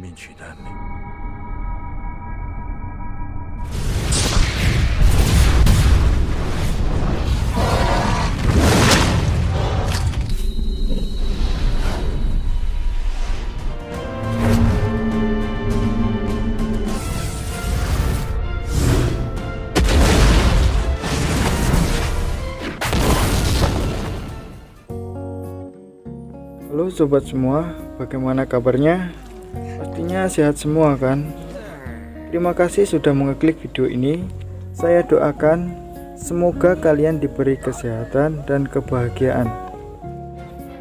命取代你。Halo sobat semua, bagaimana kabarnya? Pastinya sehat semua kan? Terima kasih sudah mengeklik video ini. Saya doakan semoga kalian diberi kesehatan dan kebahagiaan.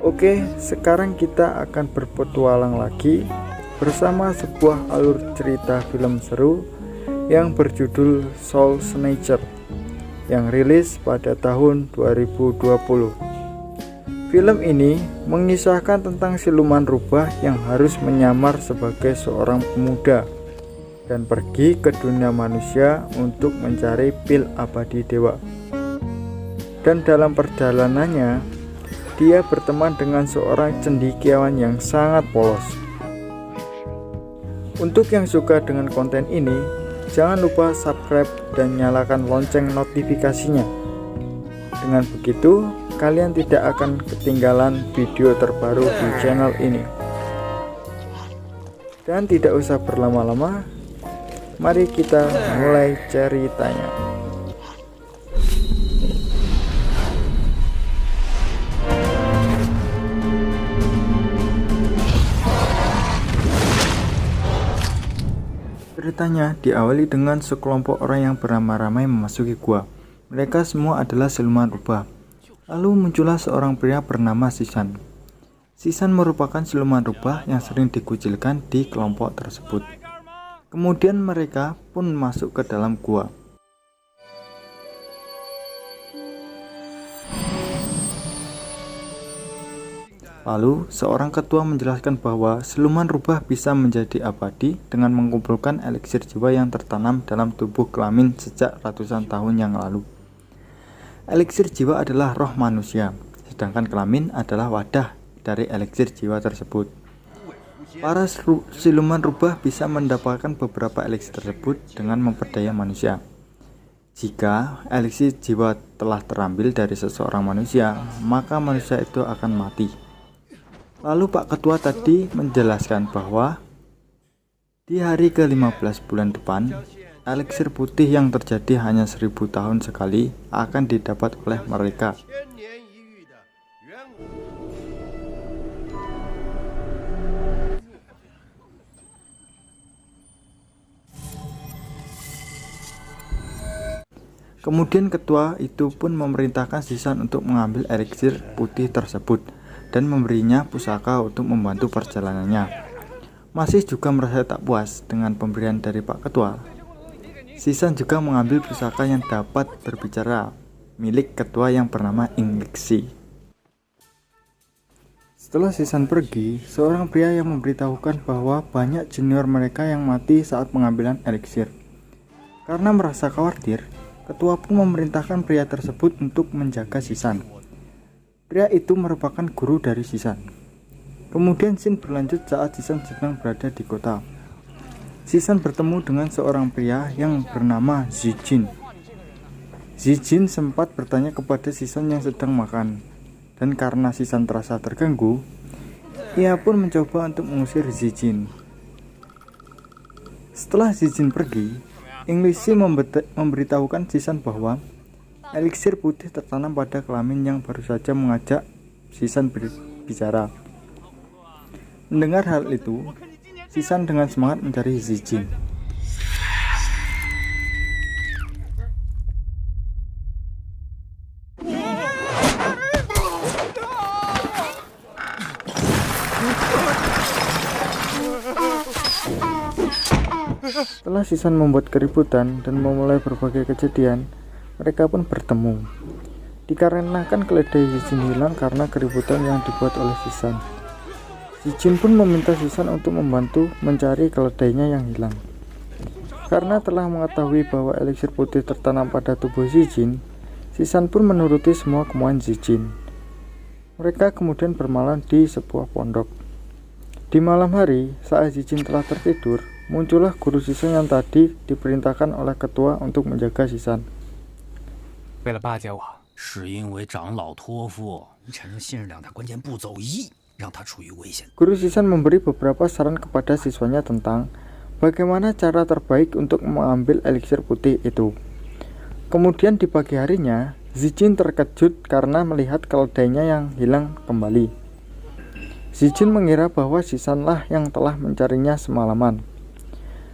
Oke, sekarang kita akan berpetualang lagi bersama sebuah alur cerita film seru yang berjudul Soul Snatcher yang rilis pada tahun 2020. Film ini mengisahkan tentang siluman rubah yang harus menyamar sebagai seorang pemuda dan pergi ke dunia manusia untuk mencari pil abadi dewa. Dan dalam perjalanannya, dia berteman dengan seorang cendekiawan yang sangat polos. Untuk yang suka dengan konten ini, jangan lupa subscribe dan nyalakan lonceng notifikasinya. Dengan begitu, kalian tidak akan ketinggalan video terbaru di channel ini. Dan tidak usah berlama-lama, mari kita mulai ceritanya. Ceritanya diawali dengan sekelompok orang yang beramai-ramai memasuki gua. Mereka semua adalah siluman rubah. Lalu muncullah seorang pria bernama Sisan. Sisan merupakan siluman rubah yang sering dikucilkan di kelompok tersebut. Kemudian mereka pun masuk ke dalam gua. Lalu seorang ketua menjelaskan bahwa siluman rubah bisa menjadi abadi dengan mengumpulkan eliksir jiwa yang tertanam dalam tubuh kelamin sejak ratusan tahun yang lalu. Eliksir jiwa adalah roh manusia, sedangkan kelamin adalah wadah dari eliksir jiwa tersebut. Para siluman rubah bisa mendapatkan beberapa eliksir tersebut dengan memperdaya manusia. Jika eliksir jiwa telah terambil dari seseorang manusia, maka manusia itu akan mati. Lalu Pak Ketua tadi menjelaskan bahwa di hari ke-15 bulan depan, eliksir putih yang terjadi hanya 1000 tahun sekali akan didapat oleh mereka. Kemudian ketua itu pun memerintahkan Sisan untuk mengambil eliksir putih tersebut dan memberinya pusaka untuk membantu perjalanannya. Masih juga merasa tak puas dengan pemberian dari Pak Ketua, Sisan juga mengambil pusaka yang dapat berbicara milik ketua yang bernama Ingxi. Setelah Sisan pergi, seorang pria yang memberitahukan bahwa banyak junior mereka yang mati saat pengambilan eliksir. Karena merasa khawatir, ketua pun memerintahkan pria tersebut untuk menjaga Sisan. Pria itu merupakan guru dari Sisan. Kemudian scene berlanjut saat Sisan sedang berada di kota. Sisan bertemu dengan seorang pria yang bernama Zijin. Zijin sempat bertanya kepada Sisan yang sedang makan, dan karena Sisan terasa terganggu, ia pun mencoba untuk mengusir Zijin. Setelah Zijin pergi, Ingxi memberitahukan Sisan bahwa eliksir putih tertanam pada kelamin yang baru saja mengajak Sisan berbicara. Mendengar hal itu, Sisan dengan semangat mencari Zijin. Setelah Sisan membuat keributan dan memulai berbagai kejadian, mereka pun bertemu. Dikarenakan keledai Zijin hilang karena keributan yang dibuat oleh Sisan. Zijin pun meminta Sisan untuk membantu mencari keledainya yang hilang. Karena telah mengetahui bahwa eliksir putih tertanam pada tubuh Zijin, Sisan pun menuruti semua kemauan Zijin. Mereka kemudian bermalam di sebuah pondok. Di malam hari, saat Zijin telah tertidur, muncullah guru Sisan yang tadi diperintahkan oleh ketua untuk menjaga Sisan. 为了巴结我，是因为长老托付产生信任两大关键步骤一，让他处于危险。 Guru Sisan memberi beberapa saran kepada siswanya tentang bagaimana cara terbaik untuk mengambil eliksir putih itu. Kemudian di pagi harinya, Zijin terkejut karena melihat keledainya yang hilang kembali. Zijin mengira bahwa Sisanlah yang telah mencarinya semalaman.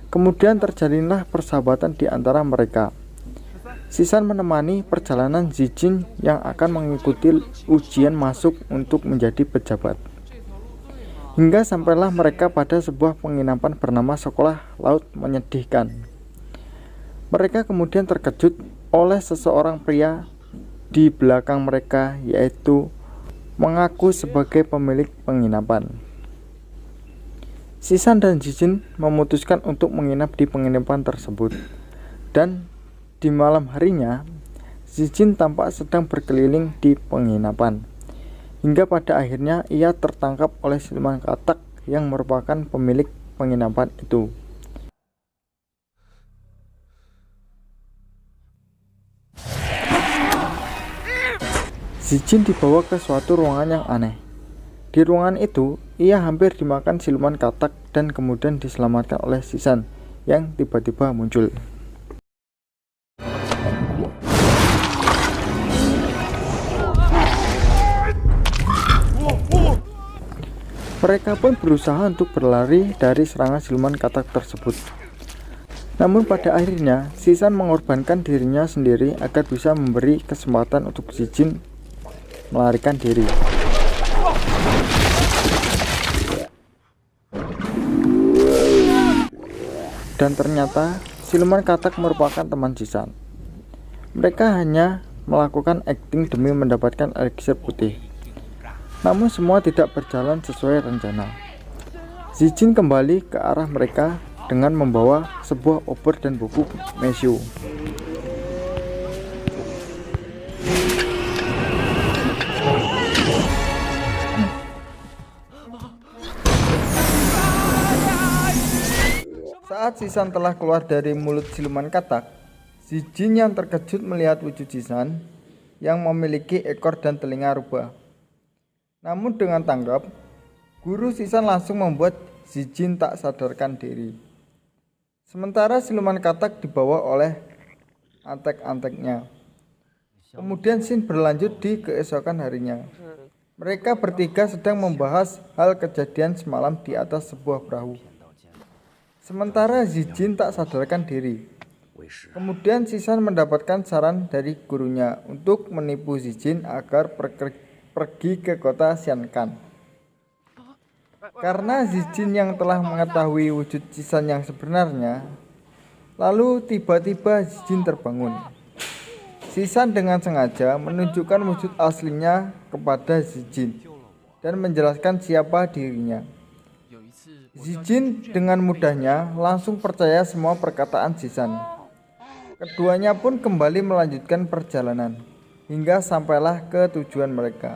Kemudian terjalinlah persahabatan di antara mereka. Sisan menemani perjalanan Zijin yang akan mengikuti ujian masuk untuk menjadi pejabat. Hingga sampailah mereka pada sebuah penginapan bernama Sekolah Laut Menyedihkan. Mereka kemudian terkejut oleh seseorang pria di belakang mereka, yaitu mengaku sebagai pemilik penginapan. Sisan dan Zijin memutuskan untuk menginap di penginapan tersebut. Dan di malam harinya, Zijin tampak sedang berkeliling di penginapan. Hingga pada akhirnya ia tertangkap oleh siluman katak yang merupakan pemilik penginapan itu. Zijin dibawa ke suatu ruangan yang aneh. Di ruangan itu, ia hampir dimakan siluman katak dan kemudian diselamatkan oleh Sisan yang tiba-tiba muncul. Mereka pun berusaha untuk berlari dari serangan siluman katak tersebut. Namun pada akhirnya, Sisan mengorbankan dirinya sendiri agar bisa memberi kesempatan untuk Zijin melarikan diri. Dan ternyata siluman katak merupakan teman Sisan. Mereka hanya melakukan akting demi mendapatkan eliksir putih. Namun semua tidak berjalan sesuai rencana. Zijin kembali ke arah mereka dengan membawa sebuah obor dan buku Meshu. Saat Sisan telah keluar dari mulut siluman katak, Zijin yang terkejut melihat wujud Sisan yang memiliki ekor dan telinga rubah. Namun dengan tanggap, guru Sisan langsung membuat Zijin tak sadarkan diri. Sementara siluman katak dibawa oleh antek-anteknya. Kemudian scene berlanjut di keesokan harinya. Mereka bertiga sedang membahas hal kejadian semalam di atas sebuah perahu. Sementara Zijin tak sadarkan diri. Kemudian Sisan mendapatkan saran dari gurunya untuk menipu Zijin agar pergi ke kota Xiankan. Karena Zijin yang telah mengetahui wujud Sisan yang sebenarnya, lalu tiba-tiba Zijin terbangun. Sisan dengan sengaja menunjukkan wujud aslinya kepada Zijin dan menjelaskan siapa dirinya. Zijin dengan mudahnya langsung percaya semua perkataan Sisan. Keduanya pun kembali melanjutkan perjalanan hingga sampailah ke tujuan mereka.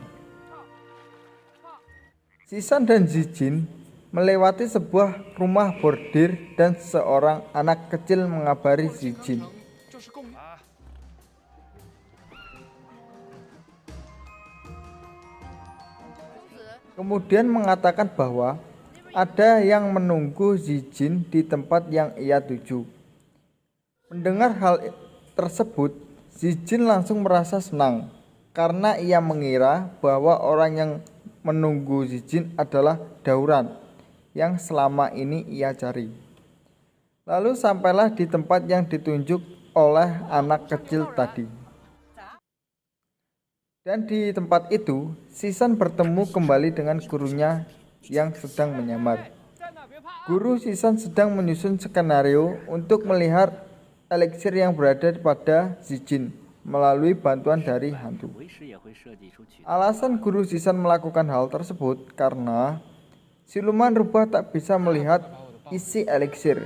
Sisan dan Zijin melewati sebuah rumah bordir dan seorang anak kecil mengabari Zijin. Kemudian mengatakan bahwa ada yang menunggu Zijin di tempat yang ia tuju. Mendengar hal tersebut, Zijin langsung merasa senang karena ia mengira bahwa orang yang menunggu Zijin adalah Dauran yang selama ini ia cari. Lalu sampailah di tempat yang ditunjuk oleh anak kecil tadi. Dan di tempat itu, Sisan bertemu kembali dengan gurunya yang sedang menyamar. Guru Sisan sedang menyusun skenario untuk melihat eliksir yang berada pada Zijin melalui bantuan dari hantu. Alasan guru Sisan melakukan hal tersebut karena siluman rubah tak bisa melihat isi eliksir.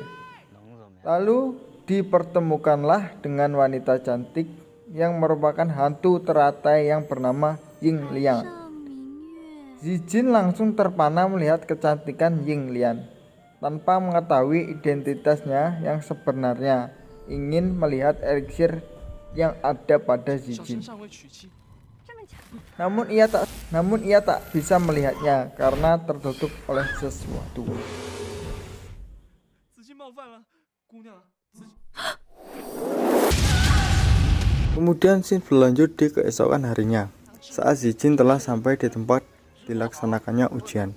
Lalu dipertemukanlah dengan wanita cantik yang merupakan hantu teratai yang bernama Ying Liang. Zijin langsung terpana melihat kecantikan Yinglian. Tanpa mengetahui identitasnya yang sebenarnya, ingin melihat eliksir yang ada pada Zijin. Namun ia tak bisa melihatnya karena tertutup oleh sesuatu. Kemudian scene berlanjut di keesokan harinya. Saat Zijin telah sampai di tempat dilaksanakannya ujian,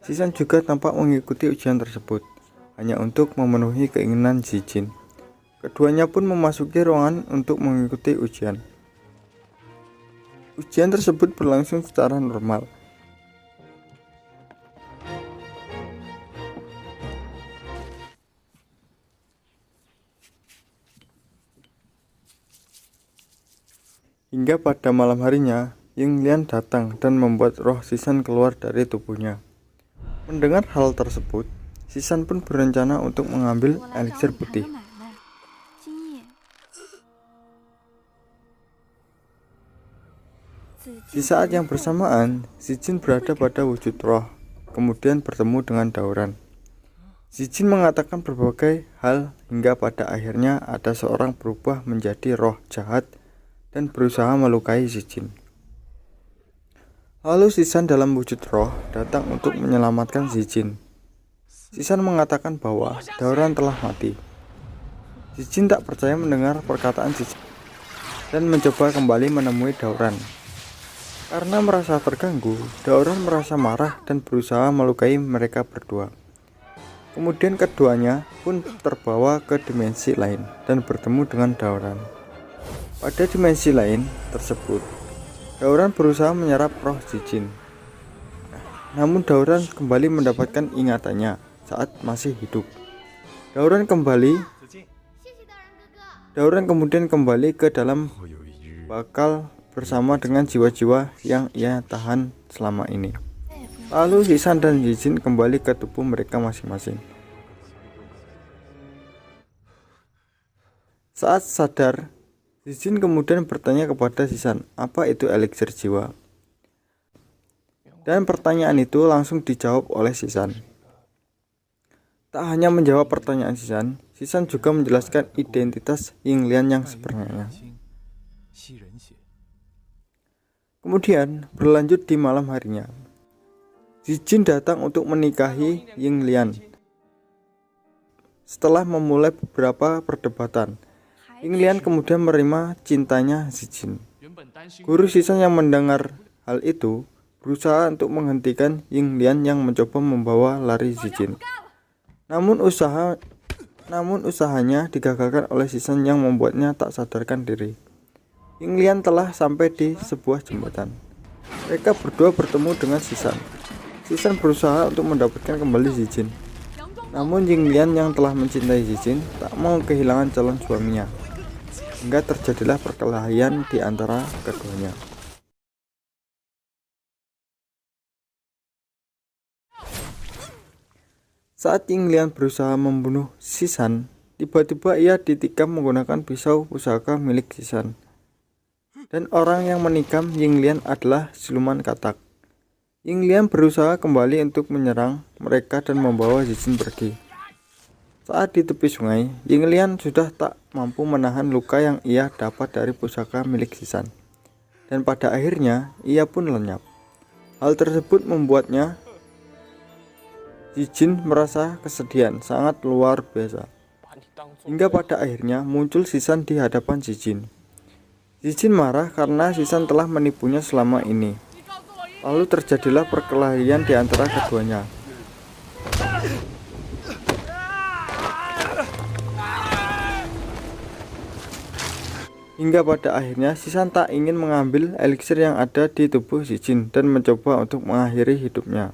Sisan juga tampak mengikuti ujian tersebut, hanya untuk memenuhi keinginan Zijin. Keduanya pun memasuki ruangan untuk mengikuti ujian. Ujian tersebut berlangsung secara normal. Hingga pada malam harinya, Yinglian datang dan membuat roh Sisan keluar dari tubuhnya. Mendengar hal tersebut, Sisan pun berencana untuk mengambil eliksir putih. Di saat yang bersamaan, Zijin berada pada wujud roh, kemudian bertemu dengan Daoran. Zijin mengatakan berbagai hal hingga pada akhirnya ada seorang berubah menjadi roh jahat dan berusaha melukai Zijin. Lalu Sisan dalam wujud roh datang untuk menyelamatkan Zijin. Sisan mengatakan bahwa Daoran telah mati. Zijin tak percaya mendengar perkataan Zijin dan mencoba kembali menemui Daoran. Karena merasa terganggu, Daoran merasa marah dan berusaha melukai mereka berdua. Kemudian keduanya pun terbawa ke dimensi lain dan bertemu dengan Daoran. Pada dimensi lain tersebut, Daoran berusaha menyerap roh Zijin. Namun Daoran kembali mendapatkan ingatannya saat masih hidup. Daoran kemudian kembali ke dalam bakal bersama dengan jiwa-jiwa yang ia tahan selama ini. Lalu Sisan dan Zijin kembali ke tubuh mereka masing-masing. Saat sadar, Zijin kemudian bertanya kepada Sisan, apa itu eliksir jiwa? Dan pertanyaan itu langsung dijawab oleh Sisan. Tak hanya menjawab pertanyaan Sisan, Sisan juga menjelaskan identitas Yinglian yang sebenarnya. Kemudian berlanjut di malam harinya. Zijin datang untuk menikahi Yinglian. Setelah memulai beberapa perdebatan, Yinglian kemudian menerima cintanya Zijin. Guru Sisan yang mendengar hal itu berusaha untuk menghentikan Yinglian yang mencoba membawa lari Zijin. Namun usahanya digagalkan oleh Sisan yang membuatnya tak sadarkan diri. Yinglian telah sampai di sebuah jembatan. Mereka berdua bertemu dengan Sisan. Sisan berusaha untuk mendapatkan kembali Zijin. Namun Yinglian yang telah mencintai Zijin tak mau kehilangan calon suaminya. Hingga terjadilah perkelahian di antara keduanya. Saat Yinglian berusaha membunuh Sisan, tiba-tiba ia ditikam menggunakan pisau pusaka milik Sisan. Dan orang yang menikam Yinglian adalah siluman katak. Yinglian berusaha kembali untuk menyerang mereka dan membawa Zijin pergi. Saat di tepi sungai, Yinglian sudah tak mampu menahan luka yang ia dapat dari pusaka milik Sisan. Dan pada akhirnya, ia pun lenyap. Hal tersebut membuatnya Zijin merasa kesedihan sangat luar biasa. Hingga pada akhirnya muncul Sisan di hadapan Zijin. Zijin marah karena Sisan telah menipunya selama ini. Lalu terjadilah perkelahian di antara keduanya. Hingga pada akhirnya Sisan tak ingin mengambil eliksir yang ada di tubuh Zijin dan mencoba untuk mengakhiri hidupnya.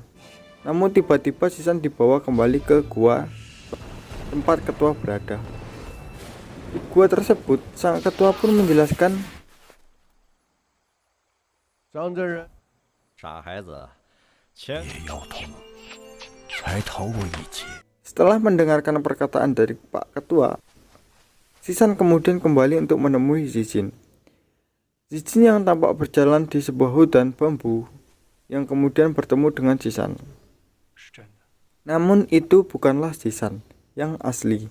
Namun tiba-tiba Sisan dibawa kembali ke gua tempat ketua berada. Di gua tersebut, sang ketua pun menjelaskan, setelah mendengarkan perkataan dari Pak Ketua, Sisan kemudian kembali untuk menemui Zijin. Zijin yang tampak berjalan di sebuah hutan bambu yang kemudian bertemu dengan Zisan. 是真的。 Namun itu bukanlah Zisan yang asli,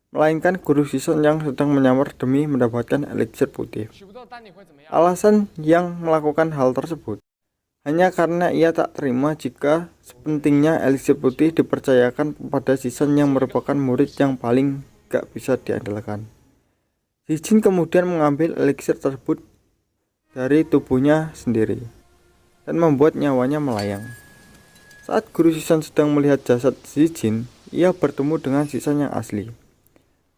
melainkan guru Zisan yang sedang menyamar demi mendapatkan eliksir putih. Alasan yang melakukan hal tersebut hanya karena ia tak terima jika sepentingnya eliksir putih dipercayakan kepada Zisan yang merupakan murid yang paling gak bisa diandalkan. Zijin kemudian mengambil eliksir tersebut dari tubuhnya sendiri dan membuat nyawanya melayang. Saat guru Zisan sedang melihat jasad Zijin, ia bertemu dengan Zisan yang asli.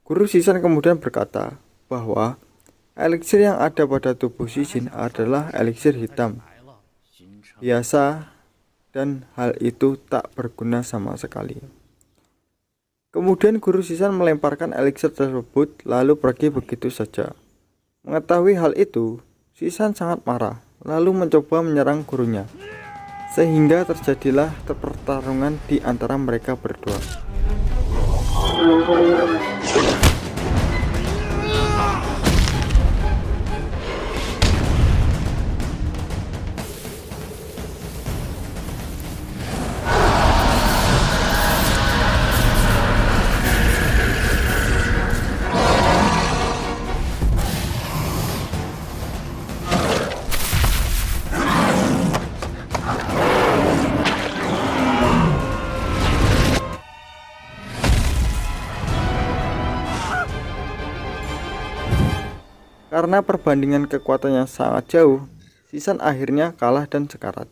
Guru Zisan kemudian berkata bahwa eliksir yang ada pada tubuh Zijin adalah eliksir hitam biasa dan hal itu tak berguna sama sekali. Kemudian guru Zisan melemparkan eliksir tersebut lalu pergi begitu saja. Mengetahui hal itu, Zisan sangat marah lalu mencoba menyerang gurunya, sehingga terjadilah pertarungan di antara mereka berdua. Karena perbandingan kekuatannya sangat jauh, Zisan akhirnya kalah dan sekarat.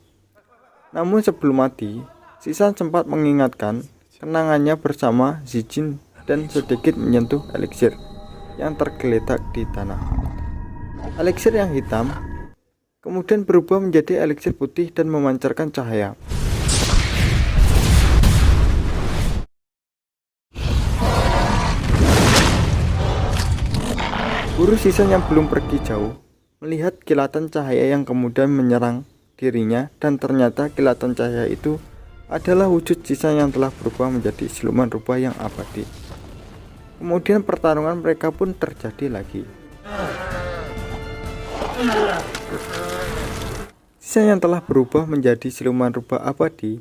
Namun sebelum mati, Zisan sempat mengingatkan kenangannya bersama Zijin dan sedikit menyentuh eliksir yang tergeletak di tanah. Eliksir yang hitam kemudian berubah menjadi eliksir putih dan memancarkan cahaya. Guru Zisan yang belum pergi jauh melihat kilatan cahaya yang kemudian menyerang dirinya, dan ternyata kilatan cahaya itu adalah wujud Zisan yang telah berubah menjadi siluman rubah yang abadi. Kemudian pertarungan mereka pun terjadi lagi. Zisan yang telah berubah menjadi siluman rubah abadi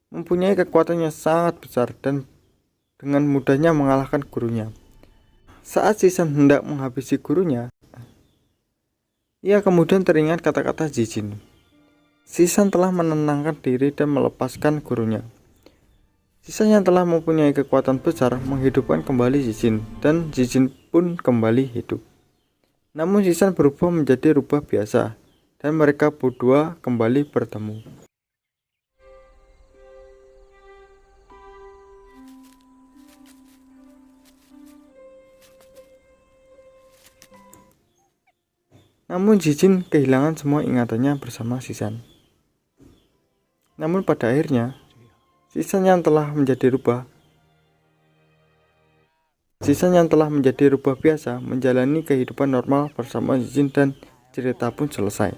mempunyai kekuatan yang sangat besar dan dengan mudahnya mengalahkan gurunya. Saat Zisan hendak menghabisi gurunya, ia kemudian teringat kata-kata Zijin. Zisan telah menenangkan diri dan melepaskan gurunya. Zisan yang telah mempunyai kekuatan besar menghidupkan kembali Zijin, dan Zijin pun kembali hidup. Namun Zisan berubah menjadi rubah biasa, dan mereka berdua kembali bertemu. Namun Zijin kehilangan semua ingatannya bersama Zisan. Namun pada akhirnya, Zisan yang telah menjadi rubah biasa menjalani kehidupan normal bersama Zijin dan cerita pun selesai.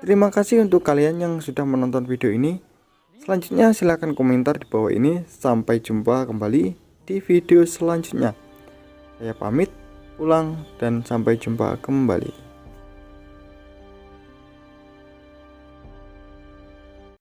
Terima kasih untuk kalian yang sudah menonton video ini. Selanjutnya silahkan komentar di bawah ini. Sampai jumpa kembali di video selanjutnya. Saya pamit pulang dan sampai jumpa kembali.